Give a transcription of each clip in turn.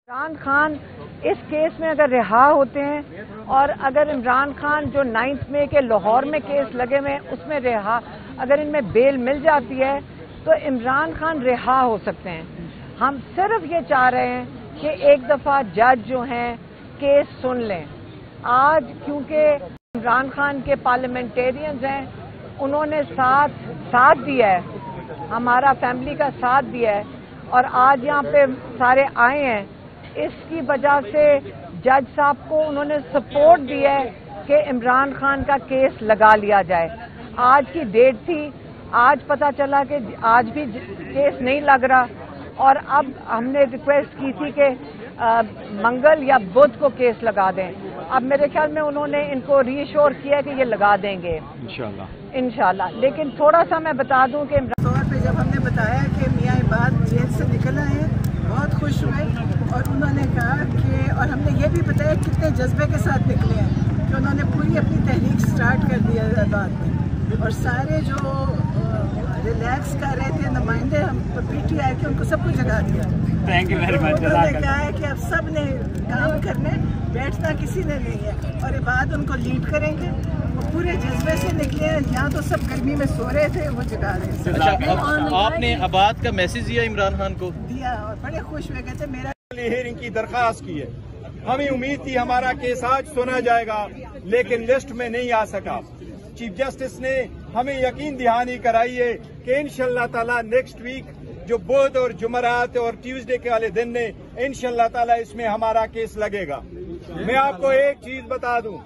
عمران خان اس case میں اگر رہا ہوتے ہیں اور اگر عمران خان جو 9 مئی کے لاہور میں کیس لگے ہوئے اس میں رہا، اگر ان میں بیل مل جاتی ہے تو عمران خان رہا ہو سکتے ہیں۔ ہم صرف یہ چاہ رہے ہیں کہ ایک دفعہ جج جو ہیں کیس سن لیں۔ آج کیونکہ عمران خان کے پارلیمنٹیرینز ہیں، انہوں نے ساتھ دیا ہے، ہمارا فیملی کا ساتھ دیا ہے اور آج یہاں پہ سارے آئے ہیں، اس کی وجہ سے جج صاحب کو انہوں نے سپورٹ دیا ہے کہ عمران خان کا کیس لگا لیا جائے۔ آج کی ڈیٹ تھی، آج پتہ چلا کہ آج بھی کیس نہیں لگ رہا اور اب ہم نے ریکویسٹ کی تھی کہ منگل یا بدھ کو کیس لگا دیں۔ اب میرے خیال میں انہوں نے ان کو ری ایشور کیا کہ یہ لگا دیں گے انشاءاللہ۔ لیکن تھوڑا سا میں بتا دوں کہ طور پہ جب ہم نے بتایا کہ میاں عباد جیل سے نکل آئے ہیں، بہت خوش ہوئے اور انہوں نے کہا کہ، اور ہم نے یہ بھی بتایا کتنے جذبے کے ساتھ نکلے ہیں کہ انہوں نے پوری اپنی تحریک سٹارٹ کر دی عباد میں، اور سارے جو ریلیکس کر رہے تھے نمائندے ہم پی ٹی آئی کے، ان کو سب کو جگا دیا۔ Thank you very much. انہوں نے کہا ہے کہ اب سب نے کام کرنے، بیٹھنا کسی نے نہیں ہے، اور عباد ان کو لیڈ کریں گے۔ وہ پورے جذبے سے نکلے ہیں، یہاں تو سب گرمی میں سو رہے تھے، وہ جگا رہے تھے۔ آپ نے عباد کا میسج دیا عمران خان کو؟ دیا اور بڑے خوش ہوئے، کہتے میرا ہیئرنگ کی درخواست کی ہے۔ ہمیں امید تھی ہمارا کیس آج سنا جائے گا، لیکن لسٹ میں نہیں آ سکا۔ چیف جسٹس نے ہمیں یقین دہانی کرائی ہے کہ انشاءاللہ تعالی نیکسٹ ویک جو بدھ اور جمعرات اور ٹیوزڈے کے والے دن نے انشاءاللہ تعالی اس میں ہمارا کیس لگے گا۔ میں آپ کو ایک چیز بتا دوں،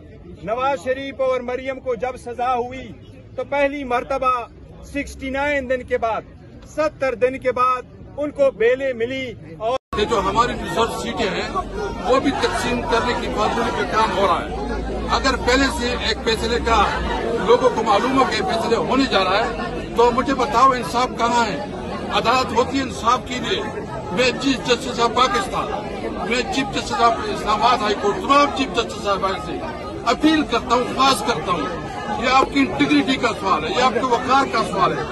نواز شریف اور مریم کو جب سزا ہوئی تو پہلی مرتبہ 69 دن کے بعد، 70 دن کے بعد ان کو بیلیں ملی، اور یہ جو ہماری ریزرو سیٹیں ہیں وہ بھی تقسیم کرنے کی فارمولے پہ کام ہو رہا ہے۔ اگر پہلے سے ایک فیصلے کا لوگوں کو معلوم ہو کہ فیصلے ہونے جا رہا ہے تو مجھے بتاؤ انصاف کہاں ہے؟ عدالت ہوتی ہے انصاف کے لیے۔ میں چیف جسٹس آف پاکستان، میں چیف جسٹس آف اسلام آباد ہائی کورٹ، تمام چیف جسٹس صاحب سے اپیل کرتا ہوں، خواہش کرتا ہوں، یہ آپ کی انٹیگریٹی کا سوال ہے، یہ آپ کے وقار کا سوال ہے،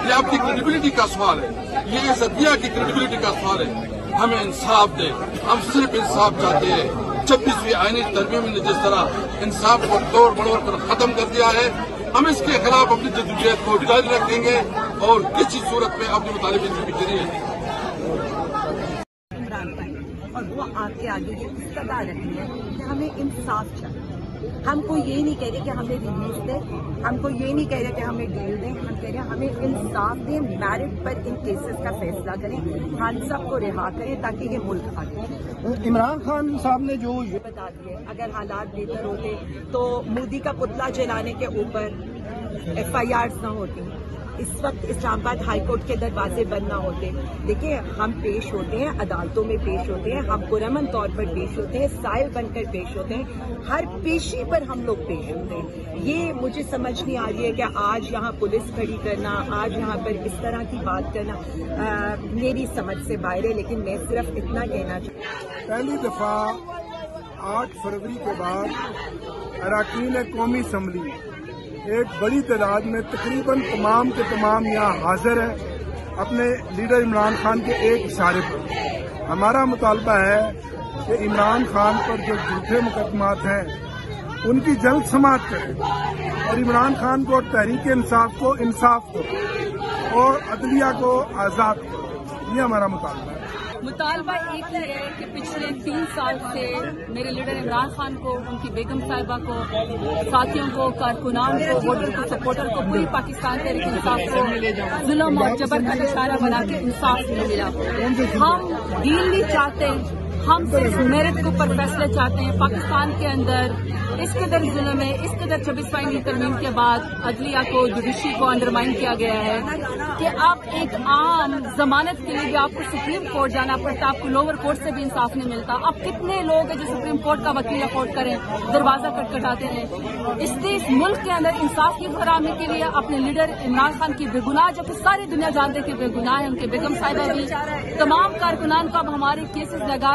یہ آپ کی کریڈیبلٹی کا سوال ہے، یہ اس عدلیہ کی کریڈیبلٹی کا سوال ہے۔ ہمیں انصاف دے، ہم صرف انصاف چاہتے ہیں۔ 26ویں آئینی ترمیم نے جس طرح انصاف کو توڑ مڑوڑ کر ختم کر دیا ہے، ہم اس کے خلاف اپنی جدوجہد کو جاری رکھیں گے اور کسی صورت میں اپنے مطالبے سے پیچھے نہیں ہٹیں گے۔ اور وہ آپ کے آگے یہ استدعا رکھی ہے کہ ہمیں انصاف چاہیے۔ ہم کو یہ نہیں کہہ رہے کہ ہمیں ریلیز دیں، ہم کو یہ نہیں کہہ رہے کہ ہمیں ڈیل دیں، ہم کہہ رہے ہیں ہمیں انصاف دیں، میرٹ پر ان کیسز کا فیصلہ کریں، خان صاحب کو رہا کریں تاکہ یہ ملک آگے۔ عمران خان صاحب نے جو بتا دیے اگر حالات بہتر ہوتے تو مودی کا پتلا جلانے کے اوپر FIRs نہ ہوتی، اس وقت اسلام آباد ہائی کورٹ کے دروازے بند نہ ہوتے۔ دیکھیں ہم پیش ہوتے ہیں، عدالتوں میں پیش ہوتے ہیں، ہم پرامن طور پر پیش ہوتے ہیں، سائل بن کر پیش ہوتے ہیں، ہر پیشی پر ہم لوگ پیش ہوتے ہیں۔ یہ مجھے سمجھ نہیں آ رہی ہے کہ آج یہاں پولیس کھڑی کرنا، آج یہاں پر اس طرح کی بات کرنا میری سمجھ سے باہر ہے، لیکن میں صرف اتنا کہنا چاہتی ہوں۔ پہلی دفعہ 8 فروری کے بعد اراکین قومی اسمبلی ایک بڑی تعداد میں تقریباً تمام کے تمام یہاں حاضر ہیں اپنے لیڈر عمران خان کے ایک اشارے پر۔ ہمارا مطالبہ ہے کہ عمران خان پر جو جھوٹے مقدمات ہیں ان کی جلد سماعت کریں اور عمران خان کو، تحریک انصاف کو انصاف دو اور عدلیہ کو آزاد کرو، یہ ہمارا مطالبہ ہے۔ مطالبہ ایک ہی ہے کہ پچھلے 3 سال سے میرے لیڈر عمران خان کو، ان کی بیگم صاحبہ کو، ساتھیوں کو، کارکنان کو، ووٹر کو، سپورٹر کو، پوری پاکستان تحریک انصاف کو ظلم اور جبر کا نشانہ بنا کے انصاف نہیں ملا۔ ہم ڈیل نہیں چاہتے، ہم صرف میرٹ کے اوپر فیصلے چاہتے ہیں۔ پاکستان کے اندر اس قدر ظلم ہے، اس قدر 26ویں ترمیم کے بعد عدلیہ کو، جوڈیشری کو انڈرمائن کیا گیا ہے کہ اب ایک عام ضمانت کے لیے بھی آپ کو سپریم کورٹ جانا پڑتا، آپ کو لوور کورٹ سے بھی انصاف نہیں ملتا۔ اب کتنے لوگ ہیں جو سپریم کورٹ کا وکیل افورڈ کریں، دروازہ کٹکھٹاتے ہیں۔ اس ملک کے اندر انصاف کی فراہمی کے لیے اپنے لیڈر عمران خان کی بے گناہ، جبکہ ساری دنیا جانتے کہ بے گناہ ہے، ان کے بیگم صاحبہ بھی، تمام کارکنان کو اب ہمارے کیسز لگا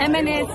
MNA,